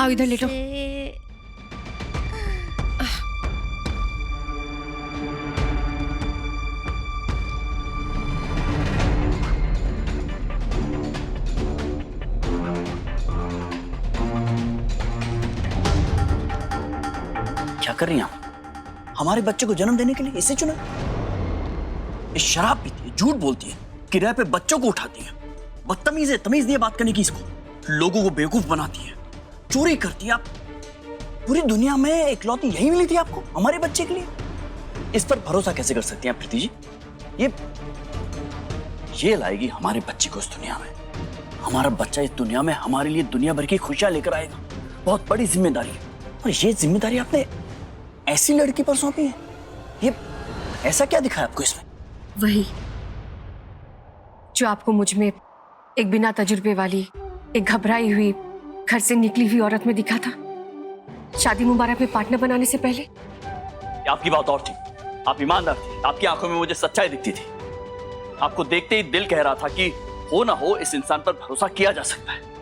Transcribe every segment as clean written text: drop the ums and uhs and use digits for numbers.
आओ इधर लेटो। क्या कर रही हैं आप? हमारे बच्चे को जन्म देने के लिए इसे चुना? ये शराब पीती है, झूठ बोलती है, किराए पे बच्चों को उठाती है, बदतमीज है, तमीज नहीं है बात करने की इसको, लोगों को बेवकूफ बनाती है, चोरी करती है। आप पूरी दुनिया में इकलौती यही मिली थी आपको हमारे बच्चे के लिए? इस पर भरोसा कैसे कर सकती हैं आप प्रीति जी? ये लाएगी हमारे बच्चे को इस दुनिया में। हमारा बच्चा इस दुनिया में हमारे लिए दुनिया भर की खुशियां लेकर आएगा। बहुत बड़ी जिम्मेदारी है, और ये जिम्मेदारी आपने ऐसी लड़की पर सौंपी है। ये ऐसा क्या दिखा है आपको इसमें? वही जो आपको मुझ में एक बिना तजुर्बे वाली, एक घबराई हुई, घर से निकली हुई औरत में दिखा था शादी मुबारक में पार्टनर बनाने से पहले। आपकी बात और थी, आप ईमानदार थे, आपकी आंखों में मुझे सच्चाई दिखती थी। आपको देखते ही दिल कह रहा था कि हो ना हो इस इंसान पर भरोसा किया जा सकता है।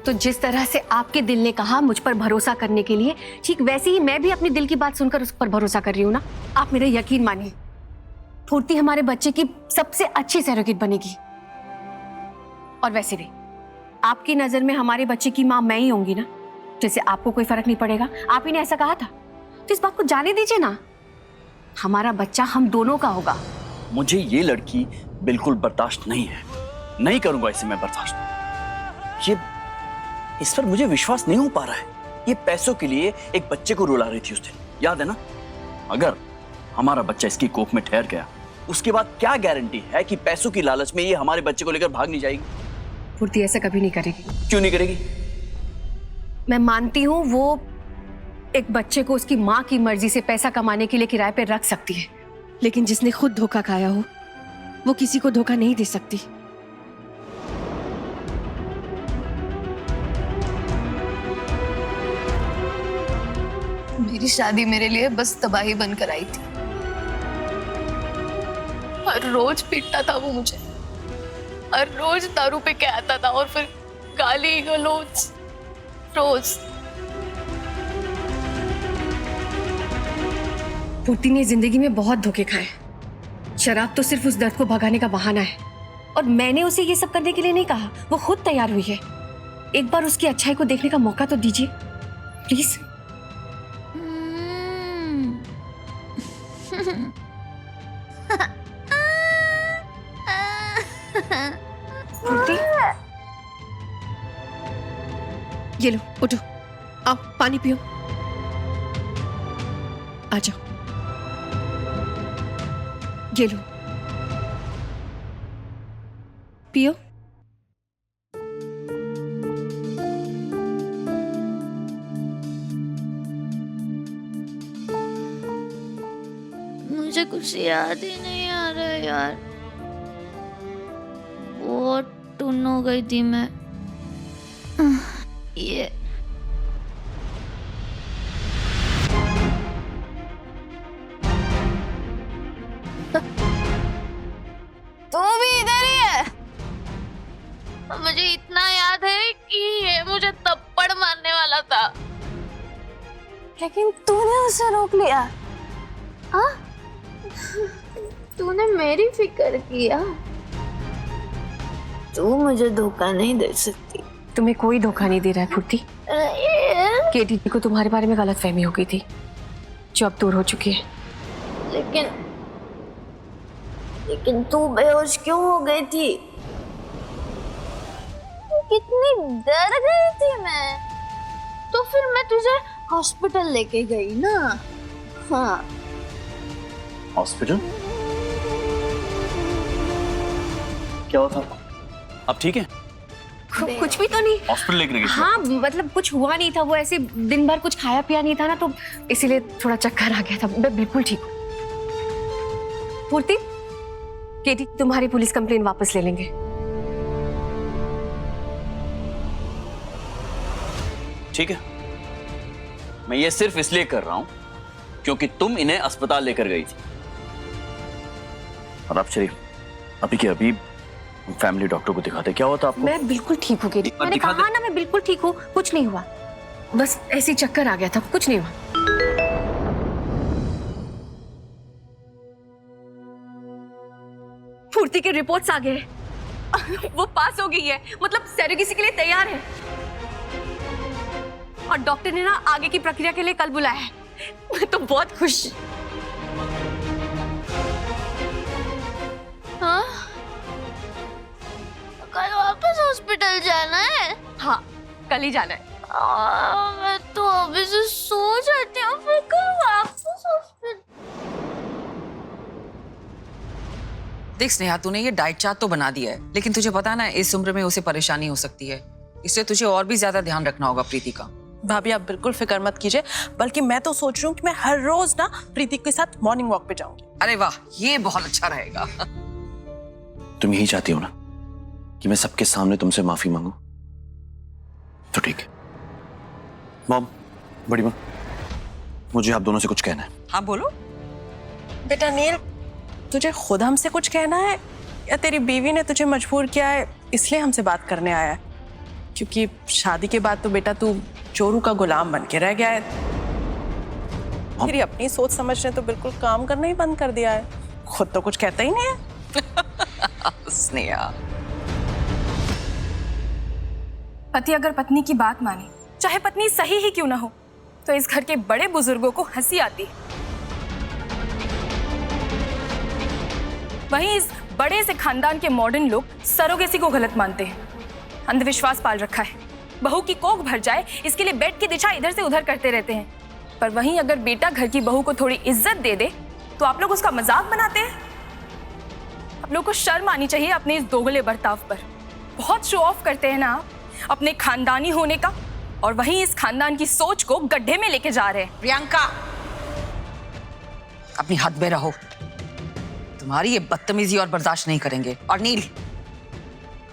तो जिस तरह से आपके दिल ने कहा मुझ पर भरोसा करने के लिए, ठीक वैसे ही मैं भी अपने दिल की बात सुनकर उस पर भरोसा कर रही हूँ ना। आप मेरा यकीन मानिए, फूर्ति हमारे बच्चे की सबसे अच्छी सरोगेट बनेगी। और वैसे भी आपकी नजर में हमारे बच्चे की माँ मैं ही होंगी ना, जैसे आपको कोई फर्क नहीं पड़ेगा। आप ही ने ऐसा कहा था, तो इस बात को जाने दीजिए ना। हमारा बच्चा हम दोनों का होगा। मुझे ये लड़की बिल्कुल बर्दाश्त नहीं है, नहीं करूंगा इसे मैं बर्दाश्त। ये इस पर मुझे विश्वास नहीं हो पा रहा है। ये पैसों के लिए एक बच्चे को रुला रही थी उस दिन, याद है ना? अगर हमारा बच्चा इसकी कोख में ठहर गया, उसके बाद क्या गारंटी है कि पैसों की लालच में ये हमारे बच्चे को लेकर भाग नहीं जाएगी? फूर्ति ऐसा कभी नहीं करेगी। क्यों नहीं करेगी? मैं मानती हूँ वो एक बच्चे को उसकी माँ की मर्जी से पैसा कमाने के लिए किराए पे रख सकती है, लेकिन जिसने खुद धोखा खाया हो वो किसी को धोखा नहीं दे सकती। मेरी शादी मेरे लिए बस तबाही बनकर आई थी। हर रोज पीटता था वो मुझे, हर रोज दारू पे के आता था और फिर गाली गलौज रोज। फूर्ति ने जिंदगी में बहुत धोखे खाए। शराब तो सिर्फ उस दर्द को भगाने का बहाना है, और मैंने उसे ये सब करने के लिए नहीं कहा। वो खुद तैयार हुई है। एक बार उसकी अच्छाई को देखने का मौका तो दीजिए प्लीज। फूर्ति, ये लो, उठो, आओ पानी पियो। आ जाओ, ये लो, पियो। मुझे कुछ याद ही नहीं आ रहा है यार। बहुत टुन हो गई थी मैं। ये तू भी इधर ही है? मुझे इतना याद है कि ये मुझे थप्पड़ मारने वाला था, लेकिन तूने उसे रोक लिया। हाँ? तूने मेरी फिक्र किया। तू मुझे धोखा नहीं दे सकती। तुम्हें कोई धोखा नहीं दे रहा है फूर्ति। केटी को तुम्हारे बारे में गलतफहमी हो गई थी, जो अब दूर हो चुकी है। लेकिन तू बेहोश क्यों हो गई थी? कितनी डर गई थी मैं। तो फिर मैं तुझे हॉस्पिटल लेके गई ना। हाँ, हॉस्पिटल? क्या हुआ था? अब ठीक है? कुछ भी तो नहीं। हॉस्पिटल लेकर गई? हाँ, मतलब कुछ हुआ नहीं था। वो ऐसे दिन भर कुछ खाया पिया नहीं था ना, तो इसीलिए थोड़ा चक्कर आ गया था। मैं बिल्कुल ठीक हूँ। फूर्ति, केटी तुम्हारी पुलिस कंप्लेन वापस ले लेंगे। ठीक है, मैं ये सिर्फ इसलिए कर रहा हूं क्योंकि तुम इन्हें अस्पताल लेकर गई थी। और अब शरीफ, अभी के अभी फैमिली डॉक्टर को दिखाते। क्या हुआ था आपको? मैं बिल्कुल ठीक हूँ गिरी, मैंने दिखा कहा ना मैं बिल्कुल ठीक हूँ, कुछ नहीं हुआ, बस ऐसे ही चक्कर आ गया था, कुछ नहीं हुआ। पूर्ति के रिपोर्ट्स आ गए, वो पास हो गई है, मतलब सैरोगेसी के लिए तैयार है, और डॉक्टर ने ना आगे की प्रक्रिया के लिए कल बुलाया है। मैं तो बहुत खुश। हाँ? कल वापस हॉस्पिटल जाना है? हाँ, कल ही जाना है। मैं तो अभी से सो जाती हूँ, फिर कल वापस हॉस्पिटल। देख स्नेहा, तूने ये डाइट चार्ट तो बना दिया है, लेकिन तुझे पता ना इस उम्र में उसे परेशानी हो सकती है, इसलिए तुझे और भी ज्यादा ध्यान रखना होगा प्रीति का। भाभी आप बिल्कुल फिक्र मत कीजिए, बल्कि मैं तो सोच रही हूँ कि मैं हर रोज ना प्रीति के साथ मॉर्निंग वॉक पे जाऊंगी। अरे वाह, ये बहुत अच्छा रहेगा। तुम यही चाहती हो ना कि मैं सबके सामने तुमसे माफी मांगू? तो ठीक है। मॉम, बड़ी माँ, मुझे आप दोनों से कुछ कहना है। हाँ बोलो। बेटा नील, तुझे खुद हमसे कुछ कहना है या तेरी बीवी ने तुझे मजबूर किया है इसलिए हमसे बात करने आया है? क्योंकि शादी के बाद तो बेटा तू चोरू का गुलाम बन के रह गया है। तेरी अपनी सोच समझ ने तो बिल्कुल काम करना ही बंद कर दिया है, खुद तो कुछ कहता ही नहीं है। स्नेहा, पति अगर पत्नी की बात माने, चाहे पत्नी सही ही क्यों ना हो, तो इस घर के बड़े बुजुर्गों को हंसी आती है। वहीं इस बड़े से खानदान के मॉडर्न लोग सरोगेसी को गलत मानते हैं, अंधविश्वास पाल रखा है। बहू की कोख भर जाए इसके लिए बेड की दिशा इधर से उधर करते रहते हैं। पर वहीं अगर बेटा घर की बहू को थोड़ी इज्जत दे दे तो आप लोग उसका मजाक बनाते हैं। आप लोग को शर्म आनी चाहिए अपने इस दोगले बर्ताव पर। बहुत शो ऑफ करते हैं ना आप अपने खानदानी होने का, और वहीं इस खानदान की सोच को गड्ढे में लेके जा रहे हैं। प्रियंका, अपनी हद में रहो, तुम्हारी ये बदतमीजी और बर्दाश्त नहीं करेंगे। और नील,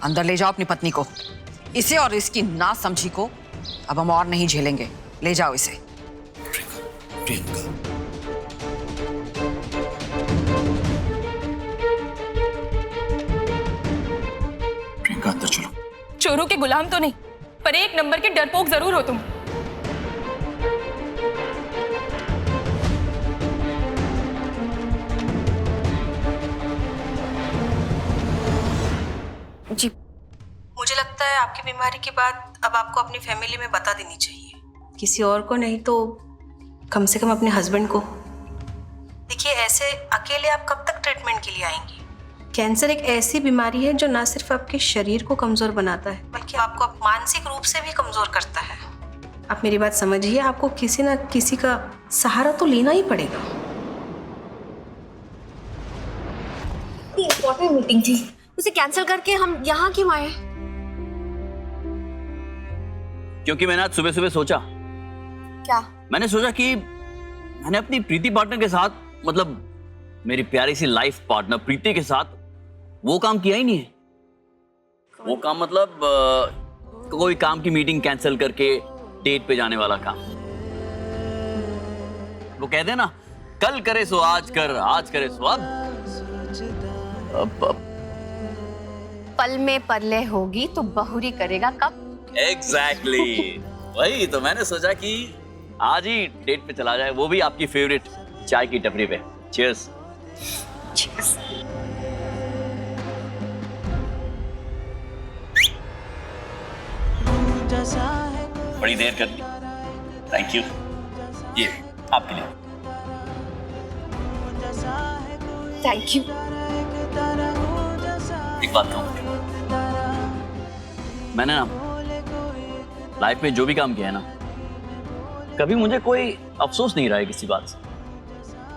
अंदर ले जाओ अपनी पत्नी को, इसे और इसकी नासमझी को अब हम और नहीं झेलेंगे। ले जाओ इसे। प्रियंका, प्रियंका अंदर चलो। चोरों के गुलाम तो नहीं, पर एक नंबर के डरपोक जरूर हो तुम। जी, मुझे लगता है आपकी बीमारी की बात अब आपको अपनी फैमिली में बता देनी चाहिए, किसी और को नहीं तो कम से कम अपने हस्बैंड को। देखिए, ऐसे अकेले आप कब तक ट्रीटमेंट के लिए आएंगी? कैंसर एक ऐसी बीमारी है जो ना सिर्फ आपके शरीर को कमज़ोर बनाता है बल्कि आपको मानसिक रूप से भी कमज़ोर करता है। आप मेरी बात समझिए, आपको किसी ना किसी का सहारा तो लेना ही पड़ेगा। इम्पोर्टेंट मीटिंग थी, उसे कैंसिल करके हम यहाँ क्यों आए? क्योंकि मैंने आज सुबह सुबह सोचा। क्या? मैंने सोचा कि मैंने अपनी प्रीति पार्टनर के साथ, मतलब मेरी प्यारी सी लाइफ पार्टनर प्रीति के साथ वो काम किया ही नहीं है। वो काम मतलब कोई काम की मीटिंग कैंसिल करके डेट पे जाने वाला काम। वो कहते हैं ना, कल करे सो आज कर, आज करे सो अब पल में परले होगी तो बहुरी करेगा कब? एग्जैक्टली वही तो मैंने सोचा कि आज ही डेट पे चला जाए, वो भी आपकी फेवरेट चाय की टपरी पे। चीयर्स। Cheers. बड़ी देर कर दी, थैंक यू। ये आपके लिए। Thank you. एक बात कहूं, मैंने ना लाइफ में जो भी काम किया है ना, कभी मुझे कोई अफसोस नहीं रहा है किसी बात से।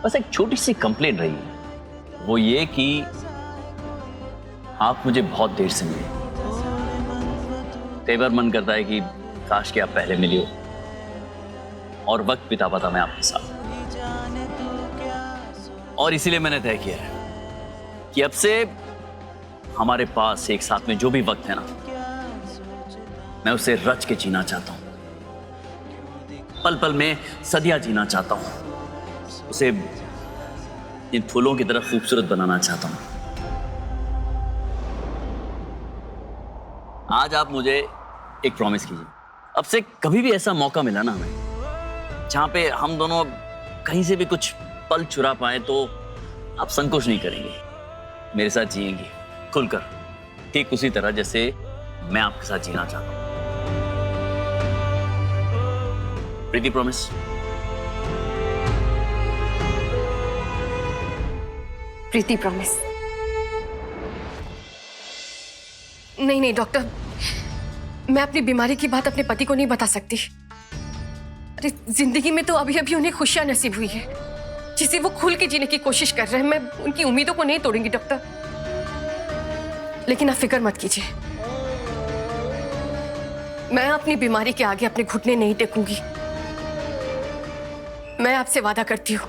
बस एक छोटी सी कंप्लेंट रही है, वो ये कि आप मुझे बहुत देर से मिले। कई बार मन करता है कि काश कि आप पहले मिली हो और वक्त बिता पाता मैं आपके साथ। और इसीलिए मैंने तय किया है कि अब से हमारे पास एक साथ में जो भी वक्त है ना, मैं उसे रच के जीना चाहता हूं। पल पल में सदियां जीना चाहता हूं, उसे इन फूलों की तरह खूबसूरत बनाना चाहता हूं। आज आप मुझे एक प्रॉमिस कीजिए, अब से कभी भी ऐसा मौका मिला ना हमें जहाँ पे हम दोनों कहीं से भी कुछ पल चुरा पाए तो आप संकोच नहीं करेंगे, मेरे साथ जिएंगी खुलकर, ठीक उसी तरह जैसे मैं आपके साथ जीना चाहता हूँ। प्रीति प्रॉमिस? प्रीति प्रॉमिस। नहीं नहीं डॉक्टर, मैं अपनी बीमारी की बात अपने पति को नहीं बता सकती। अरे जिंदगी में तो अभी अभी उन्हें खुशियां नसीब हुई है जिसे वो खुल के जीने की कोशिश कर रहे हैं। मैं उनकी उम्मीदों को नहीं तोड़ूंगी डॉक्टर, लेकिन आप फिक्र मत कीजिए, मैं अपनी बीमारी के आगे अपने घुटने नहीं टेकूंगी। मैं आपसे वादा करती हूं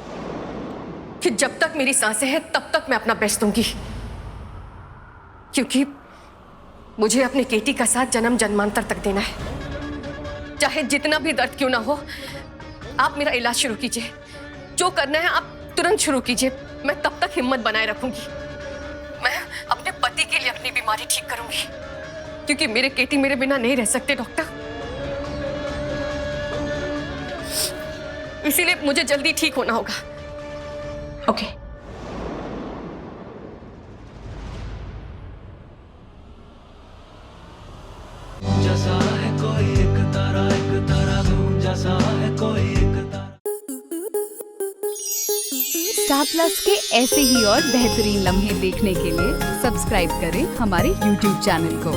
कि जब तक मेरी सांसें हैं तब तक मैं अपना बेस्ट दूंगी, क्योंकि मुझे अपने केटी का साथ जन्म जन्मांतर तक देना है। चाहे जितना भी दर्द क्यों ना हो, आप मेरा इलाज शुरू कीजिए, जो करना है आप तुरंत शुरू कीजिए, मैं तब तक हिम्मत बनाए रखूंगी। मैं अपने पति के लिए अपनी बीमारी ठीक करूंगी, क्योंकि मेरे केटी मेरे बिना नहीं रह सकते डॉक्टर। इसीलिए मुझे जल्दी ठीक होना होगा। ओके। जैसा है कोई एक तारा दूं, जैसा है कोई एक तारा। स्टार प्लस के ऐसे ही और बेहतरीन लम्हे देखने के लिए सब्सक्राइब करें हमारे YouTube चैनल को।